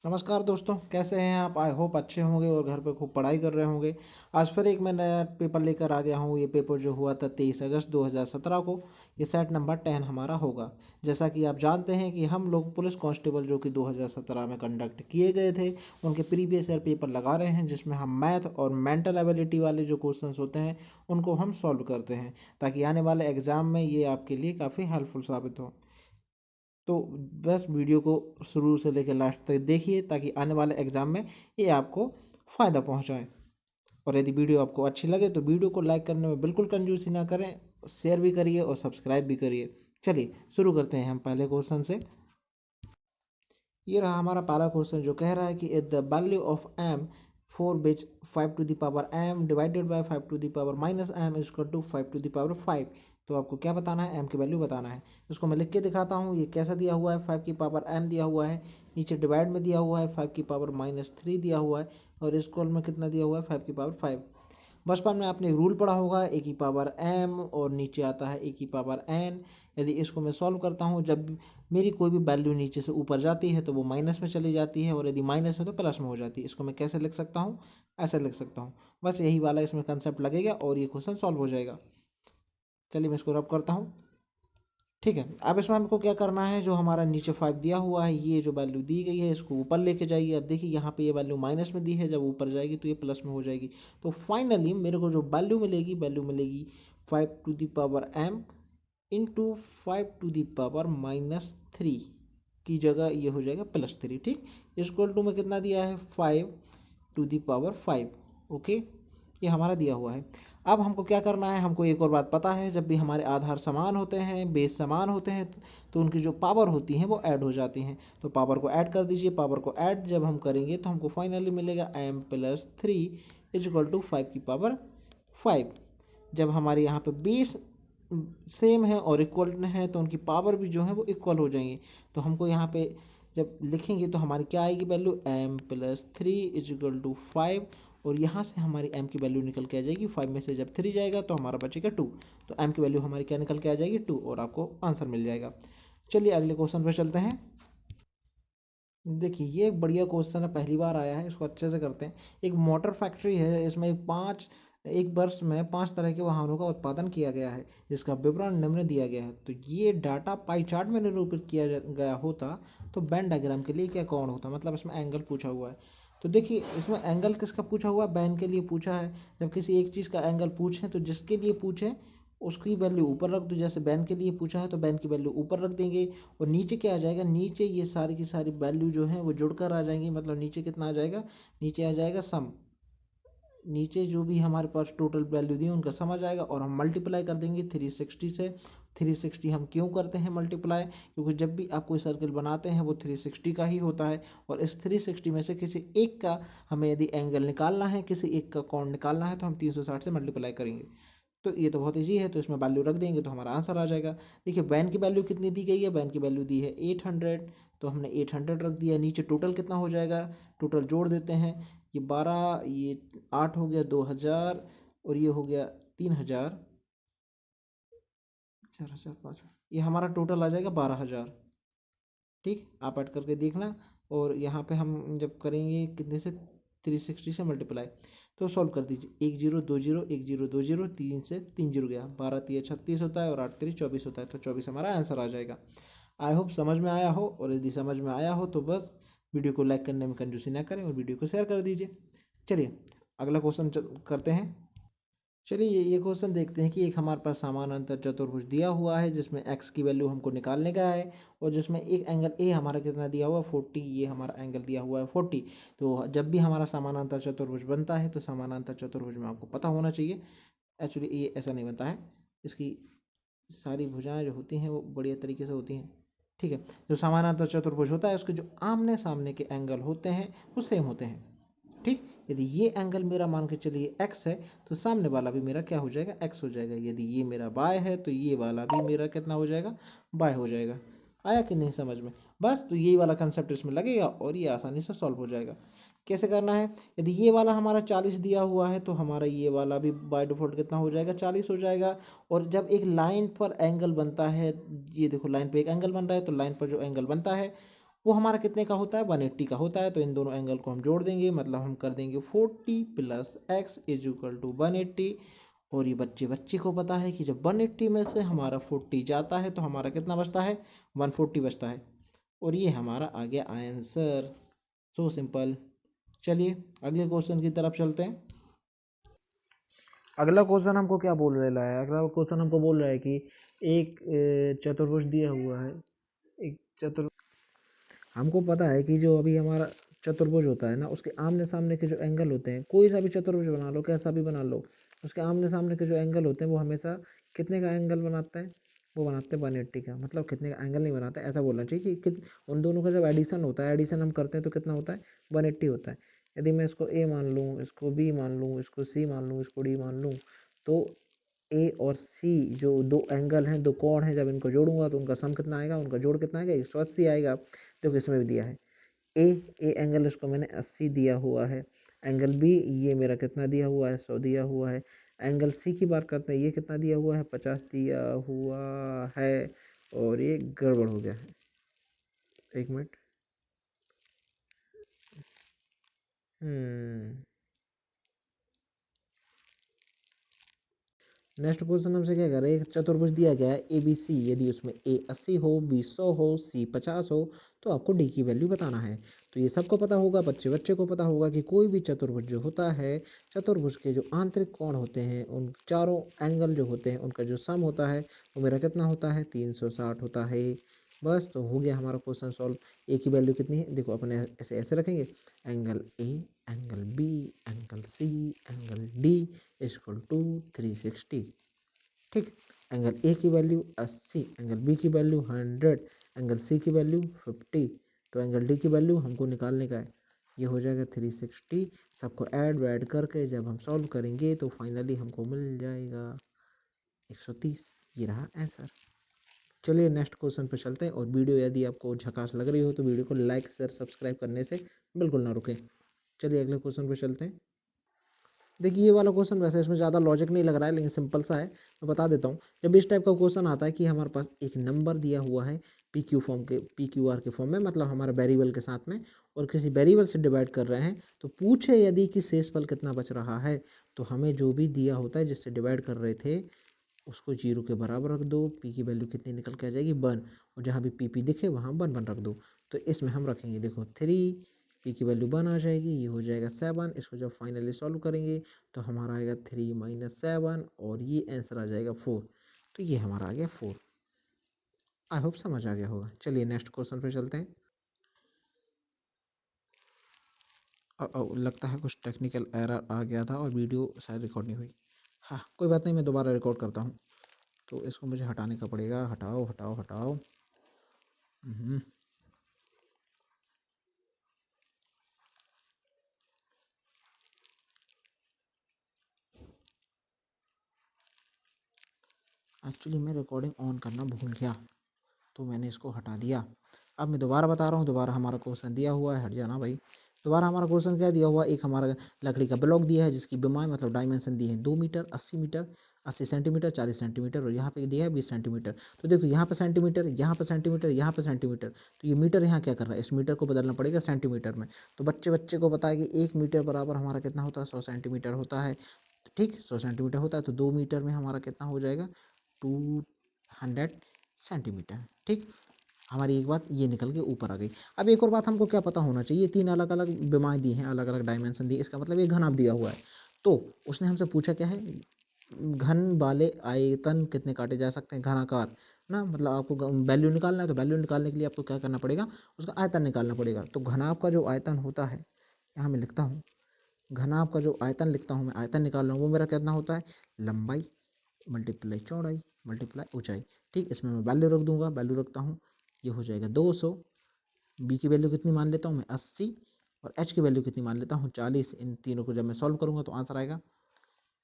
नमस्कार दोस्तों, कैसे हैं आप? आई होप अच्छे होंगे और घर पे खूब पढ़ाई कर रहे होंगे। आज फिर एक मैं नया पेपर लेकर आ गया हूँ। ये पेपर जो हुआ था 23 अगस्त 2017 को, ये सेट नंबर 10 हमारा होगा। जैसा कि आप जानते हैं कि हम लोग पुलिस कांस्टेबल जो कि 2017 में कंडक्ट किए गए थे, उनके प्रीवियस ईयर पेपर लगा रहे हैं, जिसमें हम मैथ और मेंटल एबिलिटी वाले जो क्वेश्चंस होते हैं उनको हम सॉल्व करते हैं, ताकि आने वाले एग्ज़ाम में ये आपके लिए काफ़ी हेल्पफुल साबित हो। तो बस वीडियो को शुरू से लेकर लास्ट तक देखिए, ताकि आने वाले एग्ज़ाम में ये आपको फ़ायदा पहुंचाए। और यदि वीडियो आपको अच्छी लगे तो वीडियो को लाइक करने में बिल्कुल कंजूसी ना करें, शेयर भी करिए और सब्सक्राइब भी करिए। चलिए शुरू करते हैं हम पहले क्वेश्चन से। ये रहा हमारा पहला क्वेश्चन, जो कह रहा है कि the value of M four which 5 to the power M divided by 5 to the power minus M is equal to 5 to the power 5। तो आपको क्या बताना है? एम की वैल्यू बताना है। इसको मैं लिख के दिखाता हूँ। ये कैसा दिया हुआ है? 5 की पावर एम दिया हुआ है, नीचे डिवाइड में दिया हुआ है 5 की पावर माइनस 3 दिया हुआ है, और इक्वल में कितना दिया हुआ है? 5 की पावर 5। बचपन में आपने रूल पढ़ा होगा, ए की पावर एम और नीचे आता है ए की पावर एन। यदि इसको मैं सॉल्व करता हूँ, जब मेरी कोई भी वैल्यू नीचे से ऊपर जाती है तो वो माइनस में चली जाती है, और यदि माइनस है तो प्लस में हो जाती है। इसको मैं कैसे लिख सकता हूँ? ऐसे लिख सकता हूँ। बस यही वाला इसमें कंसेप्ट लगेगा और ये क्वेश्चन सॉल्व हो जाएगा। चलिए मैं इसको रब करता हूँ। ठीक है, अब इसमें हमको क्या करना है? जो हमारा नीचे 5 दिया हुआ है, ये जो वैल्यू दी गई है इसको ऊपर लेके जाइए। अब देखिए यहाँ पे ये वैल्यू माइनस में दी है, जब ऊपर जाएगी तो ये प्लस में हो जाएगी। तो फाइनली मेरे को जो वैल्यू मिलेगी, वैल्यू मिलेगी 5 to the power M into 5 to the power minus 3 की जगह ये हो जाएगा प्लस 3। ठीक, इक्वल टू में कितना दिया है? 5 टू द पावर 5। ओके, ये हमारा दिया हुआ है। अब हमको क्या करना है? हमको एक और बात पता है, जब भी हमारे आधार समान होते हैं, बेस समान होते हैं, तो उनकी जो पावर होती हैं वो ऐड हो जाती हैं। तो पावर को ऐड कर दीजिए। पावर को ऐड जब हम करेंगे तो हमको फाइनली मिलेगा M plus 3 is equal to 5 की पावर 5। जब हमारे यहाँ पे बेस सेम है और इक्वल है तो उनकी पावर भी जो है वो इक्वल हो जाएंगी। तो हमको यहाँ पे जब लिखेंगे तो हमारी क्या आएगी value? M plus 3 is equal to 5। और यहाँ से हमारी m की वैल्यू निकल के आ जाएगी। 5 में से जब 3 जाएगा तो हमारा बचेगा 2। तो m की वैल्यू हमारी क्या निकल के आ जाएगी? 2, और आपको आंसर मिल जाएगा। चलिए अगले क्वेश्चन पे चलते हैं। देखिए ये एक बढ़िया क्वेश्चन है, पहली बार आया है, इसको अच्छे से करते हैं। एक मोटर फैक्ट्री है, इसमें एक वर्ष में 5 तरह के वाहनों का उत्पादन किया गया है, जिसका विवरण निम्न दिया गया है। तो ये डाटा पाई चार्ट में निरूपित किया गया होता तो वेन डायग्राम के लिए क्या कोण होता? मतलब इसमें एंगल पूछा हुआ है। तो देखिए इसमें एंगल किसका पूछा हुआ है? बैन के लिए पूछा है। जब किसी एक चीज़ का एंगल पूछें तो जिसके लिए पूछें उसकी वैल्यू ऊपर रख दो। जैसे बैन के लिए पूछा है तो बैन की वैल्यू ऊपर रख देंगे, और नीचे क्या आ जाएगा? नीचे ये सारी की सारी वैल्यू जो है वो जुड़कर आ जाएंगी। मतलब नीचे कितना आ जाएगा? नीचे आ जाएगा सम। नीचे जो भी हमारे पास टोटल वैल्यू दी है उनका सम आ जाएगा, और हम मल्टीप्लाई कर देंगे 360 से। 360 हम क्यों करते हैं मल्टीप्लाई? क्योंकि जब भी आप कोई सर्कल बनाते हैं वो 360 का ही होता है, और इस 360 में से किसी एक का हमें यदि एंगल निकालना है, किसी एक का कोण निकालना है, तो हम 360 से मल्टीप्लाई करेंगे। तो ये तो बहुत ईजी है, तो इसमें वैल्यू रख देंगे तो हमारा आंसर आ जाएगा। देखिए वैन की वैल्यू कितनी दी गई है? वैन की वैल्यू दी है 800, तो हमने 800 रख दिया। नीचे टोटल कितना हो जाएगा? टोटल जोड़ देते हैं। ये 12, ये 8 हो गया 2000, और ये हो गया 3000, 4000, 5, ये हमारा टोटल आ जाएगा 12000। ठीक, आप ऐड करके देखना। और यहाँ पे हम जब करेंगे कितने से? 360 से मल्टीप्लाई, तो सॉल्व कर दीजिए। 1020, 1020, 3 से 3 जीरो गया, 12 3 36 होता है, और 8 3 24 होता है, तो 24 हमारा आंसर आ जाएगा। आई होप समझ में आया हो, और यदि समझ में आया हो तो बस वीडियो को लाइक करने में कंजूसी ना करें और वीडियो को शेयर कर दीजिए। चलिए अगला क्वेश्चन करते हैं। चलिए ये क्वेश्चन देखते हैं कि एक हमारे पास समानांतर चतुर्भुज दिया हुआ है, जिसमें x की वैल्यू हमको निकालने का है, और जिसमें एक एंगल ए हमारा कितना दिया हुआ है? 40। ये हमारा एंगल दिया हुआ है 40। तो जब भी हमारा समानांतर चतुर्भुज बनता है तो समानांतर चतुर्भुज में आपको पता होना चाहिए, एक्चुअली ये ऐसा नहीं बनता है, इसकी सारी भुजाएं जो होती हैं वो बढ़िया तरीके से होती हैं। ठीक है, जो समानांतर चतुर्भुज होता है उसके जो आमने सामने के एंगल होते हैं वो सेम होते हैं। ठीक, यदि ये एंगल मेरा मान के चलिए x है, तो सामने वाला भी मेरा क्या हो जाएगा? x हो जाएगा। यदि ये मेरा y है तो ये वाला भी मेरा कितना हो जाएगा? y हो जाएगा। आया कि नहीं समझ में? बस तो यही वाला कंसेप्ट इसमें लगेगा और ये आसानी से सॉल्व हो जाएगा। कैसे करना है? यदि ये वाला हमारा 40 दिया हुआ है तो हमारा ये वाला भी बाय डिफॉल्ट कितना हो जाएगा? 40 हो जाएगा। और जब एक लाइन पर एंगल बनता है, ये देखो लाइन पे एक एंगल बन रहा है, तो लाइन पर जो एंगल बनता है वो हमारा कितने का होता है, 180 का होता है। तो इन दोनों एंगल को हम जोड़ देंगे, मतलब हम कर देंगे 40 plus X is equal to 180। और ये बच्चे बच्चे को पता है कि जब 180 में से हमारा 40 जाता है तो हमारा कितना बचता है, 140 बचता है। और ये हमारा आ गया आंसर। So simple. चलिए अगले क्वेश्चन की तरफ चलते हैं। अगला क्वेश्चन हमको क्या बोल रहा है, अगला क्वेश्चन हमको बोल रहा है कि एक चतुर्भुज दिया हुआ है। एक चतुर्भुज, हमको पता है कि जो अभी हमारा चतुर्भुज होता है ना, उसके आमने सामने के जो एंगल होते हैं, कोई सा भी चतुर्भुज बना लो, कैसा भी बना लो, उसके आमने सामने के जो एंगल होते हैं वो हमेशा कितने का एंगल बनाते हैं, वो बनाते हैं 180 का। मतलब कितने का एंगल नहीं बनाते, ऐसा बोलना चाहिए कि उन दोनों का जब एडिशन होता है, एडिशन हम करते हैं तो कितना होता है, 180 होता है। यदि मैं इसको ए मान लूँ, इसको बी मान लूँ, इसको सी मान लूँ, इसको डी मान लूँ, तो ए और सी जो दो एंगल हैं, दो कोण हैं, जब इनको जोड़ूंगा तो उनका सम कितना आएगा, उनका जोड़ कितना आएगा, 180 आएगा। तो किसमें भी दिया है, ए ए एंगल इसको मैंने 80 दिया हुआ है। एंगल बी ये मेरा कितना दिया हुआ है, 100 दिया हुआ है। एंगल सी की बात करते हैं, ये कितना दिया हुआ है, 50 दिया हुआ है। और ये गड़बड़ हो गया है, एक मिनट। हम्म नेक्स्ट क्वेश्चन हमसे क्या कर रहे हैं, एक चतुर्भुज दिया गया है ए बी सी, यदि उसमें ए 80 हो, बी 100 हो, सी 50 हो, तो आपको डी की वैल्यू बताना है। तो ये सबको पता होगा, बच्चे बच्चे को पता होगा कि कोई भी चतुर्भुज जो होता है, चतुर्भुज के जो आंतरिक कोण होते हैं, उन चारों एंगल जो होते हैं, उनका जो सम होता है वो मेरा कितना होता है, 360 होता है। बस तो हो गया हमारा क्वेश्चन सॉल्व। ए की वैल्यू कितनी है, देखो अपने ऐसे ऐसे रखेंगे, angle A, angle B, angle C, angle D equal to 360। ठीक, एंगल ए की वैल्यू 80, एंगल बी की वैल्यू 100, एंगल सी की वैल्यू 50, तो एंगल डी की वैल्यू हमको निकालने का है, ये हो जाएगा 360। सबको ऐड वैड करके जब हम सॉल्व करेंगे तो फाइनली हमको मिल जाएगा 130। ये रहा आंसर। चलिए नेक्स्ट क्वेश्चन पर चलते हैं। और वीडियो यदि आपको झकास लग रही हो तो वीडियो को लाइक शेयर सब्सक्राइब करने से बिल्कुल ना रुकें। चलिए अगले क्वेश्चन पर चलते हैं। देखिए ये वाला क्वेश्चन वैसे इसमें ज़्यादा लॉजिक नहीं लग रहा है, लेकिन सिंपल सा है, मैं बता देता हूँ। जब इस टाइप का क्वेश्चन आता है कि हमारे पास एक नंबर दिया हुआ है पी क्यू फॉर्म के, पी क्यू आर के फॉर्म में, मतलब हमारे वेरिएबल के साथ में, और किसी वेरिएबल से डिवाइड कर रहे हैं, तो पूछे यदि कि शेषफल कितना बच रहा है, तो हमें जो भी दिया होता है जिससे डिवाइड कर रहे थे उसको 0 के बराबर रख दो, पी की वैल्यू कितनी निकल के आ जाएगी, 1। और जहाँ भी पी पी दिखे वहाँ 1 1 रख दो। तो इसमें हम रखेंगे, देखो 3, पी की वैल्यू 1 आ जाएगी, ये हो जाएगा 7। इसको जब फाइनली सॉल्व करेंगे तो हमारा आएगा 3 माइनस 7, और ये आंसर आ जाएगा 4। तो ये हमारा आ गया 4। आई होप समझ आ गया होगा। चलिए नेक्स्ट क्वेश्चन पे चलते हैं। लगता है कुछ टेक्निकल एरर आ गया था और वीडियो शायद रिकॉर्ड नहीं हुई। हाँ कोई बात नहीं, मैं दोबारा रिकॉर्ड करता हूँ। तो इसको मुझे हटाने का पड़ेगा, हटाओ हटाओ हटाओ। हम्म, एक्चुअली मैं रिकॉर्डिंग ऑन करना भूल गया, तो मैंने इसको हटा दिया। अब मैं दोबारा बता रहा हूँ, दोबारा हमारा क्वेश्चन दिया हुआ है, हट जाना भाई। दोबारा हमारा क्वेश्चन क्या दिया हुआ है, एक हमारा लकड़ी का ब्लॉक दिया है जिसकी बिमाई मतलब डायमेंशन दी है 2 मीटर, 80 मीटर, 80 सेंटीमीटर, 40 सेंटीमीटर, और यहाँ पे दिया है 20 सेंटीमीटर। तो देखो यहाँ पे सेंटीमीटर, यहाँ पे सेंटीमीटर, यहाँ पे सेंटीमीटर, तो ये मीटर यहाँ क्या कर रहा है, इस मीटर को बदलना पड़ेगा सेंटीमीटर में। तो बच्चे बच्चे को पता है कि 1 मीटर बराबर हमारा कितना होता है, 100 सेंटीमीटर होता है। ठीक, 100 सेंटीमीटर होता है, तो 2 मीटर में हमारा कितना हो जाएगा, 200 सेंटीमीटर। ठीक, हमारी एक बात ये निकल के ऊपर आ गई। अब एक और बात हमको क्या पता होना चाहिए, 3 अलग अलग बिमारी दी हैं, अलग अलग डायमेंशन दी, इसका मतलब ये घन आप दिया हुआ है। तो उसने हमसे पूछा क्या है, घन वाले आयतन कितने काटे जा सकते हैं, घनाकार ना, मतलब आपको वैल्यू निकालना है, तो वैल्यू निकालने के लिए आपको क्या करना पड़ेगा, उसका आयतन निकालना पड़ेगा। तो घनाभ का जो आयतन होता है, यहाँ मैं लिखता हूँ, घनाभ का जो आयतन लिखता हूँ मैं, आयतन निकाल रहा हूँ, वो मेरा कितना होता है, लंबाई मल्टीप्लाई चौड़ाई मल्टीप्लाई ऊंचाई। ठीक, इसमें मैं वैल्यू रख दूंगा, वैल्यू रखता हूँ, ये हो जाएगा 200। बी की वैल्यू कितनी मान लेता हूँ मैं, 80। और एच की वैल्यू कितनी मान लेता हूँ, 40। इन तीनों को जब मैं सॉल्व करूंगा तो आंसर आएगा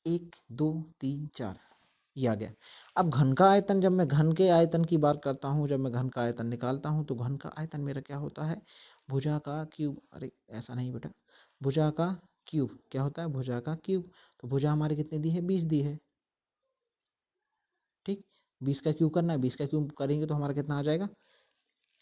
1 2 3 4, ये आ गया। अब घन का आयतन, जब मैं घन के आयतन की बात करता हूँ, जब मैं घन का आयतन निकालता हूँ, तो घन का आयतन मेरा क्या होता है, भुजा का क्यूब। अरे ऐसा नहीं बेटा, भुजा का क्यूब क्या होता है, भुजा का क्यूब। तो भुजा हमारी कितनी दी है, 20 दी है। ठीक, 20 का क्यूब करना है, 20 का क्यूब करेंगे तो हमारा कितना आ जाएगा,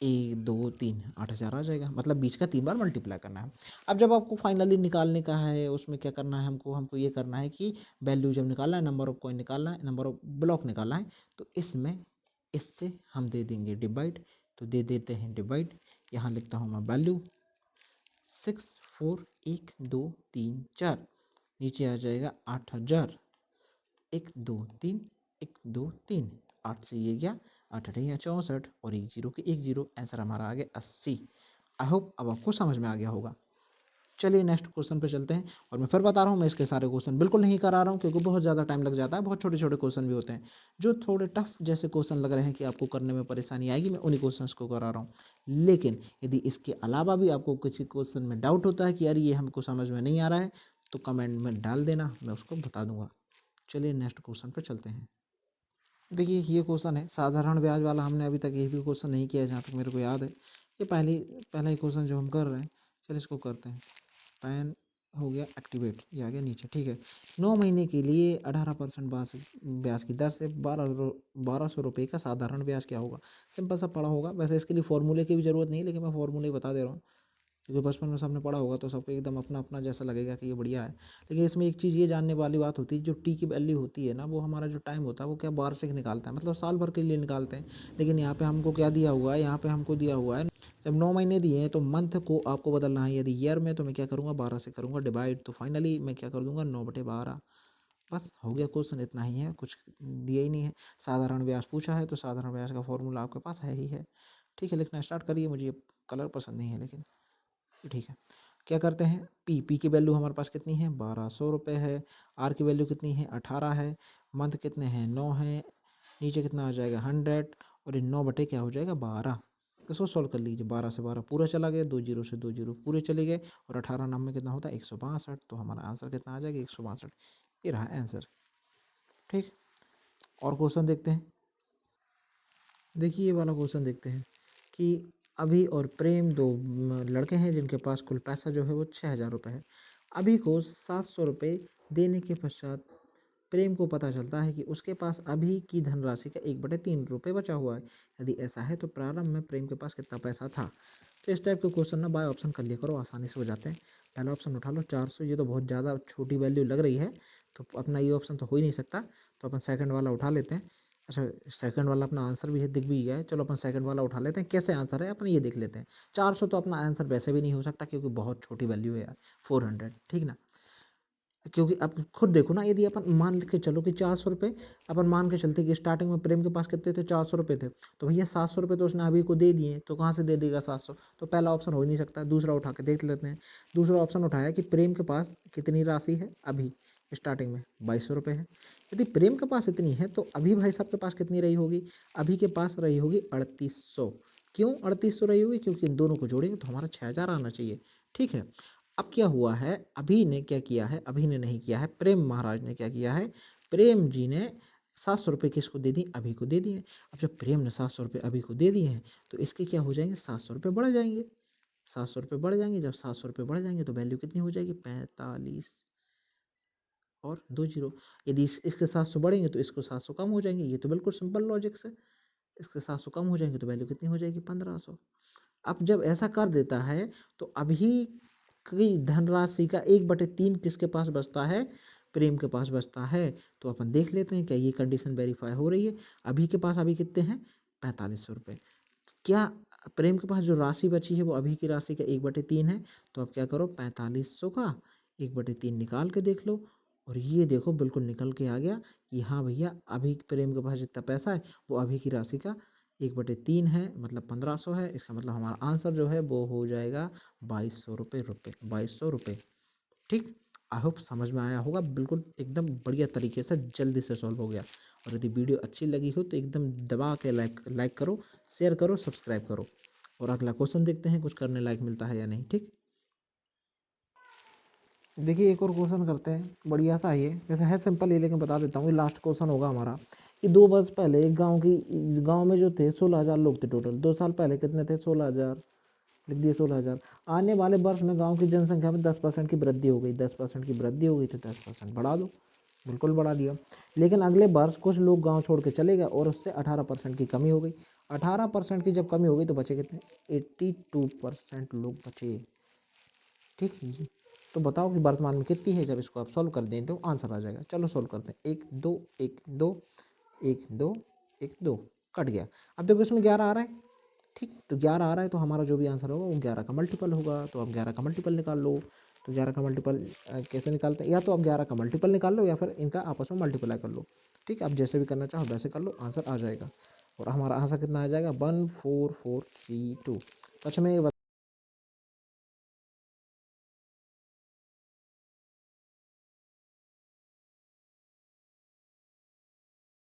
एक दो तीन 8,000 आ जाएगा, मतलब बीच का 3 बार मल्टीप्लाई करना है। अब जब आपको फाइनली निकालने का है, उसमें क्या करना है हमको हमको ये करना है कि वैल्यू जब निकालना है, नंबर ऑफ कॉइन निकालना है, नंबर ऑफ ब्लॉक निकालना है, तो इसमें इससे हम दे देंगे डिवाइड। तो दे देते हैं डिवाइड, यहाँ लिखता हूँ मैं वैल्यू 6 4 1 2 3 4, नीचे आ जाएगा 8,000, 1 2 3 1 2 3, 8 से ये गया 8 8 या 64 और एक जीरो के एक जीरो, आंसर हमारा आ गया 80। आई होप अब आपको समझ में आ गया होगा। चलिए नेक्स्ट क्वेश्चन पे चलते हैं। और मैं फिर बता रहा हूँ, मैं इसके सारे क्वेश्चन बिल्कुल नहीं करा रहा हूँ क्योंकि बहुत ज़्यादा टाइम लग जाता है, बहुत छोटे छोटे क्वेश्चन भी होते हैं जो थोड़े टफ जैसे क्वेश्चन लग रहे हैं कि आपको करने में परेशानी आएगी, मैं उन्हीं क्वेश्चंस को करा रहा हूँ। लेकिन यदि इसके अलावा भी आपको किसी क्वेश्चन में डाउट होता है कि यार ये हमको समझ में नहीं आ रहा है, तो कमेंट में डाल देना, मैं उसको बता दूंगा। चलिए नेक्स्ट क्वेश्चन पर चलते हैं। देखिए ये क्वेश्चन है साधारण ब्याज वाला, हमने अभी तक ये भी क्वेश्चन नहीं किया है जहाँ तक मेरे को याद है। ये पहला ही क्वेश्चन जो हम कर रहे हैं, चलिए इसको करते हैं। पैन हो गया एक्टिवेट, ये आ गया नीचे, ठीक है। 9 महीने के लिए 18% ब्याज की दर से 1200 रुपये का साधारण ब्याज क्या होगा। सिंपल सा पड़ा होगा, वैसे इसके लिए फॉर्मूले की भी जरूरत नहीं है, लेकिन मैं फॉर्मूले बता दे रहा हूँ क्योंकि बचपन में सबने पढ़ा होगा तो सबको एकदम अपना अपना जैसा लगेगा कि ये बढ़िया है। लेकिन इसमें एक चीज़ ये जानने वाली बात होती है, जो टी की वैल्यू होती है ना, वो हमारा जो टाइम होता है वो क्या वार्षिक निकालता है, मतलब साल भर के लिए निकालते हैं। लेकिन यहाँ पे हमको क्या दिया हुआ है, यहाँ पे हमको दिया हुआ है जब 9 महीने दिए हैं तो मंथ को आपको बदलना है। यदि ईयर में तो मैं क्या करूँगा, 12 से करूँगा डिवाइड, तो फाइनली मैं क्या कर दूंगा 9/12। बस हो गया क्वेश्चन, इतना ही है, कुछ दिया ही नहीं है। साधारण ब्याज पूछा है तो साधारण ब्याज का फॉर्मूला आपके पास है ही है। ठीक है, लिखना स्टार्ट करिए। मुझे ये कलर पसंद नहीं है लेकिन ठीक है। क्या करते हैं, पी की वैल्यू हमारे पास कितनी है, 1200 रुपये है। आर की वैल्यू कितनी है, 18 है। मंथ कितने हैं, 9 है। नीचे कितना आ जाएगा 100, और ये 9 बटे क्या हो जाएगा 12। इसको सॉल्व कर लीजिए, 12 से 12 पूरा चला गया, 2 जीरो से 2 जीरो पूरे चले गए, और 18 नाम में कितना होता है 162, तो हमारा आंसर कितना आ जाएगा 162। ये रहा आंसर। ठीक, और क्वेश्चन देखते हैं। देखिए ये वाला क्वेश्चन देखते हैं कि अभी और प्रेम दो लड़के हैं जिनके पास कुल पैसा जो है वो 6,000 रुपये है। अभी को 700 रुपये देने के पश्चात प्रेम को पता चलता है कि उसके पास अभी की धनराशि का 1/3 रुपये बचा हुआ है। यदि ऐसा है तो प्रारंभ में प्रेम के पास कितना पैसा था। तो इस टाइप के क्वेश्चन ना बाय ऑप्शन कर लिया करो, आसानी से हो जाते हैं। पहला ऑप्शन उठा लो 400, ये तो बहुत ज़्यादा छोटी वैल्यू लग रही है, तो अपना ये ऑप्शन तो हो ही नहीं सकता, तो अपन सेकंड वाला उठा लेते हैं। अच्छा, सेकंड वाला अपना आंसर भी है, दिख भी गया है, चलो अपन सेकंड वाला उठा लेते हैं, कैसे आंसर है अपन ये देख लेते हैं। 400 तो अपना आंसर वैसे भी नहीं हो सकता क्योंकि बहुत छोटी वैल्यू है यार, 400, ठीक ना। क्योंकि आप खुद देखो ना, यदि अपन मान के चलो कि 400 रुपये, अपन मान के चलते कि स्टार्टिंग में प्रेम के पास कितने थे, 400 रुपये थे, तो भैया 700 रुपये तो उसने अभी को दे दिए, तो कहाँ से दे देगा 700, तो पहला ऑप्शन हो ही नहीं सकता। दूसरा उठा के देख लेते हैं। दूसरा ऑप्शन उठाया कि प्रेम के पास कितनी राशि है अभी स्टार्टिंग में, 2200 रुपये है। यदि प्रेम के पास इतनी है तो अभी भाई साहब के पास कितनी रही होगी, अभी के पास रही होगी 3800। क्यों 3800 रही होगी, क्योंकि इन दोनों को जोड़ेंगे तो हमारा 6000 आना चाहिए। ठीक है, अब क्या हुआ है, अभी ने क्या किया है, अभी ने नहीं किया है, प्रेम महाराज ने क्या किया है, प्रेम जी ने 700 रुपये किसको दे दिए, अभी को दे दिए। अब जब प्रेम ने 700 रुपये अभी को दे दिए हैं तो इसके क्या हो जाएंगे, 700 रुपये बढ़ जाएंगे। 700 रुपये बढ़ जाएंगे, जब 700 रुपये बढ़ जाएंगे तो वैल्यू कितनी हो जाएगी 45 और 2 जीरो। यदि इसके 700 बढ़ेंगे तो इसको 700 कम हो जाएंगे, ये तो बिल्कुल सिंपल लॉजिक से। इसके 700 कम हो जाएंगे तो वैल्यू कितनी हो जाएगी 1500। अब जब ऐसा कर देता है तो अभी की धनराशि का 1/3 किसके पास बचता है, प्रेम के पास बचता है। तो अपन देख लेते हैं क्या ये कंडीशन वेरीफाई हो रही है। अभी के पास अभी कितने हैं 4500 रुपये। क्या प्रेम के पास जो राशि बची है वो अभी की राशि का 1/3 है। तो अब क्या करो 4500 का 1/3 निकाल के देख लो, और ये देखो बिल्कुल निकल के आ गया कि हाँ भैया अभी प्रेम के पास जितना पैसा है वो अभी की राशि का 1/3 है, मतलब 1500 है। इसका मतलब हमारा आंसर जो है वो हो जाएगा 2200 रुपये। ठीक, आई होप समझ में आया होगा, बिल्कुल एकदम बढ़िया तरीके से जल्दी से सॉल्व हो गया। और यदि वीडियो अच्छी लगी हो तो एकदम दबा के लाइक करो, शेयर करो, सब्सक्राइब करो। और अगला क्वेश्चन देखते हैं कुछ करने लायक मिलता है या नहीं। ठीक, देखिए एक और क्वेश्चन करते हैं, बढ़िया सा ये, वैसे है सिंपल ही लेकिन बता देता हूँ, ये लास्ट क्वेश्चन होगा हमारा। कि 2 वर्ष पहले एक गांव में जो थे 16,000 लोग थे टोटल, 2 साल पहले कितने थे 16,000, लिख दिए 16,000। आने वाले वर्ष में गांव की जनसंख्या में 10% की वृद्धि हो गई, 10% की वृद्धि हो गई तो 10% बढ़ा दो, बिल्कुल बढ़ा दिया। लेकिन अगले वर्ष कुछ लोग गांव छोड़ के चले गए और उससे 18% की कमी हो गई। 18% की जब कमी हो गई तो बचे कितने, 82% लोग बचे। ठीक है, तो बताओ कि वर्तमान में कितनी है। जब इसको आप सॉल्व कर दें तो आंसर आ जाएगा। चलो सॉल्व करते हैं। 1 2 1 2 1 2 1 2, कट गया। अब देखो इसमें 11 आ रहा है। ठीक, तो 11 आ रहा है तो हमारा जो भी आंसर होगा वो 11 का मल्टीपल होगा। तो आप 11 का मल्टीपल निकाल लो। तो 11 का मल्टीपल कैसे निकालते हैं, या तो आप 11 का मल्टीपल निकाल लो या फिर इनका आपस में मल्टीप्लाई कर लो। ठीक, आप जैसे भी करना चाहो वैसे कर लो, आंसर आ जाएगा। और हमारा आंसर कितना आ जाएगा, 14432। तो अच्छा मैं ये